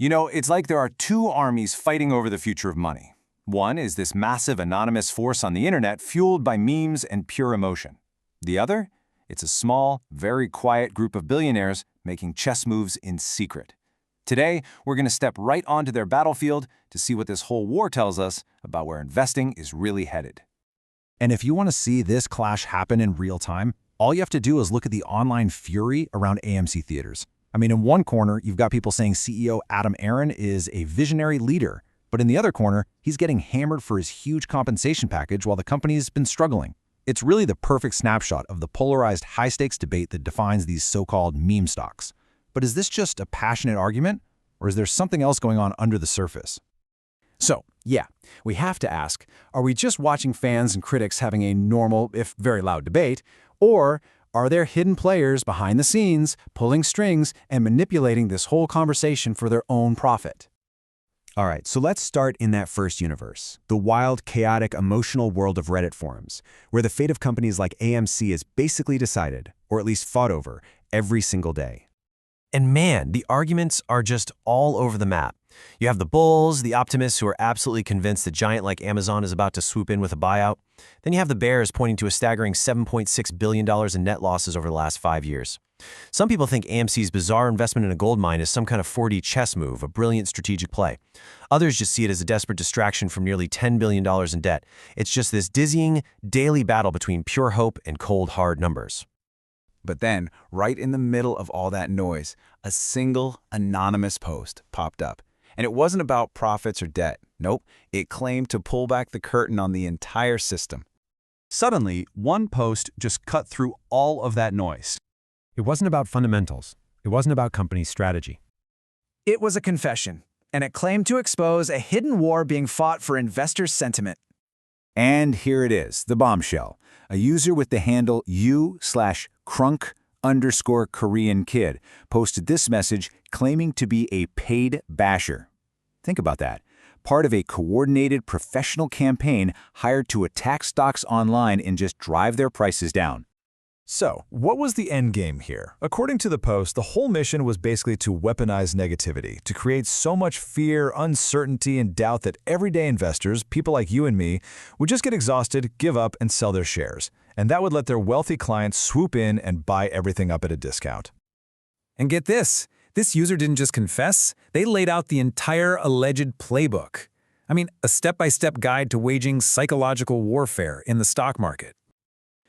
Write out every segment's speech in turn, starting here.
You know, it's like there are two armies fighting over the future of money. One is this massive anonymous force on the internet fueled by memes and pure emotion. The other? It's a small, very quiet group of billionaires making chess moves in secret. Today, we're going to step right onto their battlefield to see what this whole war tells us about where investing is really headed. And if you want to see this clash happen in real time, all you have to do is look at the online fury around AMC theaters. I mean, in one corner, you've got people saying CEO Adam Aron is a visionary leader, but in the other corner, he's getting hammered for his huge compensation package while the company's been struggling. It's really the perfect snapshot of the polarized high-stakes debate that defines these so-called meme stocks. But is this just a passionate argument, or is there something else going on under the surface? So, yeah, we have to ask, are we just watching fans and critics having a normal, if very loud debate, or are there hidden players behind the scenes pulling strings and manipulating this whole conversation for their own profit? All right, so let's start in that first universe, the wild, chaotic, emotional world of Reddit forums, where the fate of companies like AMC is basically decided, or at least fought over, every single day. And man, the arguments are just all over the map. You have the bulls, the optimists who are absolutely convinced a giant like Amazon is about to swoop in with a buyout. Then you have the bears pointing to a staggering $7.6 billion in net losses over the last 5 years. Some people think AMC's bizarre investment in a gold mine is some kind of 4D chess move, a brilliant strategic play. Others just see it as a desperate distraction from nearly $10 billion in debt. It's just this dizzying, daily battle between pure hope and cold, hard numbers. But then, right in the middle of all that noise, a single anonymous post popped up. And it wasn't about profits or debt. Nope, it claimed to pull back the curtain on the entire system. Suddenly, one post just cut through all of that noise. It wasn't about fundamentals. It wasn't about company strategy. It was a confession, and it claimed to expose a hidden war being fought for investor sentiment. And here it is, the bombshell. A user with the handle u/crunk_Korean kid posted this message claiming to be a paid basher. Think about that. Part of a coordinated professional campaign hired to attack stocks online and just drive their prices down. So, what was the end game here? According to the post, the whole mission was basically to weaponize negativity, to create so much fear, uncertainty, and doubt that everyday investors, people like you and me, would just get exhausted, give up, and sell their shares. And that would let their wealthy clients swoop in and buy everything up at a discount. And get this user didn't just confess, they laid out the entire alleged playbook. I mean, a step-by-step guide to waging psychological warfare in the stock market.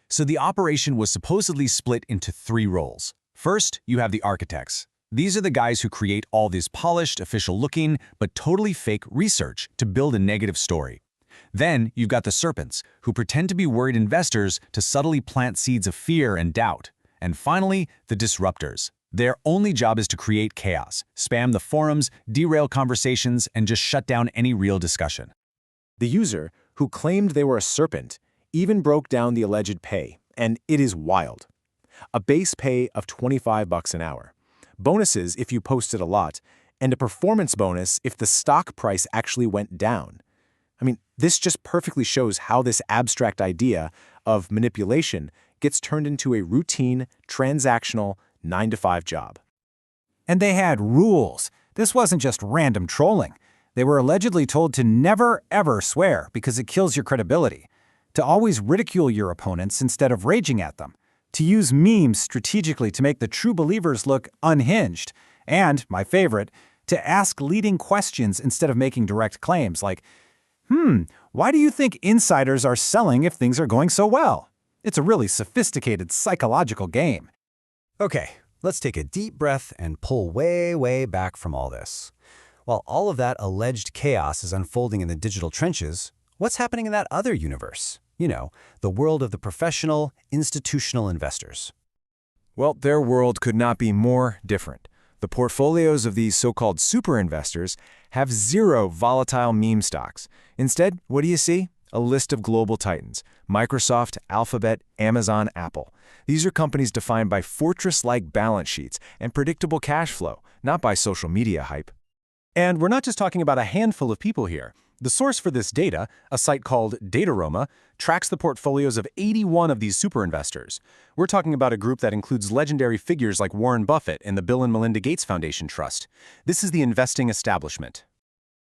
So the operation was supposedly split into 3 roles. First, you have the architects. These are the guys who create all this polished, official-looking, but totally fake research to build a negative story. Then you've got the serpents, who pretend to be worried investors to subtly plant seeds of fear and doubt. And finally, the disruptors. Their only job is to create chaos, spam the forums, derail conversations, and just shut down any real discussion. The user, who claimed they were a serpent, even broke down the alleged pay, and it is wild. A base pay of $25 an hour, bonuses if you posted a lot, and a performance bonus if the stock price actually went down. I mean, this just perfectly shows how this abstract idea of manipulation gets turned into a routine, transactional, 9-to-5 job. And they had rules. This wasn't just random trolling. They were allegedly told to never, ever swear because it kills your credibility, to always ridicule your opponents instead of raging at them, to use memes strategically to make the true believers look unhinged, and, my favorite, to ask leading questions instead of making direct claims like, why do you think insiders are selling if things are going so well? It's a really sophisticated psychological game. Okay, let's take a deep breath and pull way, way back from all this. While all of that alleged chaos is unfolding in the digital trenches, what's happening in that other universe? You know, the world of the professional, institutional investors. Well, their world could not be more different. The portfolios of these so-called super investors have 0 volatile meme stocks. Instead, what do you see? A list of global titans: Microsoft, Alphabet, Amazon, Apple. These are companies defined by fortress-like balance sheets and predictable cash flow, not by social media hype. And we're not just talking about a handful of people here. The source for this data, a site called Dataroma, tracks the portfolios of 81 of these super investors. We're talking about a group that includes legendary figures like Warren Buffett and the Bill and Melinda Gates Foundation Trust. This is the investing establishment.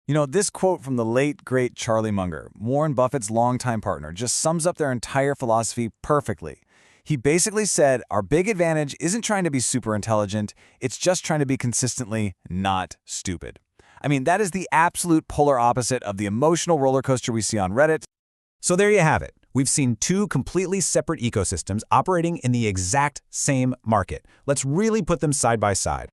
You know, this quote from the late, great Charlie Munger, Warren Buffett's longtime partner, just sums up their entire philosophy perfectly. He basically said, our big advantage isn't trying to be super intelligent, it's just trying to be consistently not stupid. I mean, that is the absolute polar opposite of the emotional roller coaster we see on Reddit. So there you have it. We've seen two completely separate ecosystems operating in the exact same market. Let's really put them side by side.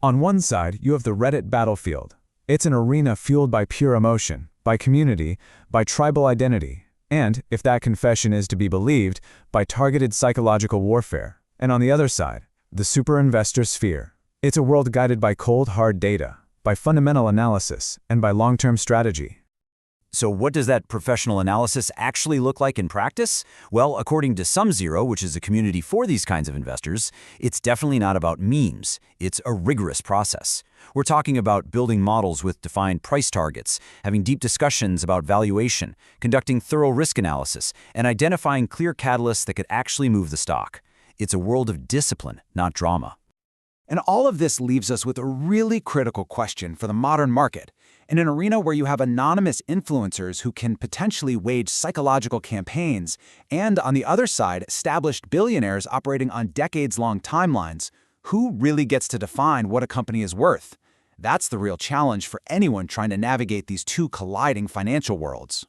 On one side, you have the Reddit battlefield. It's an arena fueled by pure emotion, by community, by tribal identity, and, if that confession is to be believed, by targeted psychological warfare. And on the other side, the super investor sphere. It's a world guided by cold, hard data, by fundamental analysis, and by long-term strategy. So what does that professional analysis actually look like in practice? Well, according to SumZero, which is a community for these kinds of investors, it's definitely not about memes. It's a rigorous process. We're talking about building models with defined price targets, having deep discussions about valuation, conducting thorough risk analysis, and identifying clear catalysts that could actually move the stock. It's a world of discipline, not drama. And all of this leaves us with a really critical question for the modern market. In an arena where you have anonymous influencers who can potentially wage psychological campaigns, and on the other side, established billionaires operating on decades-long timelines, who really gets to define what a company is worth? That's the real challenge for anyone trying to navigate these two colliding financial worlds.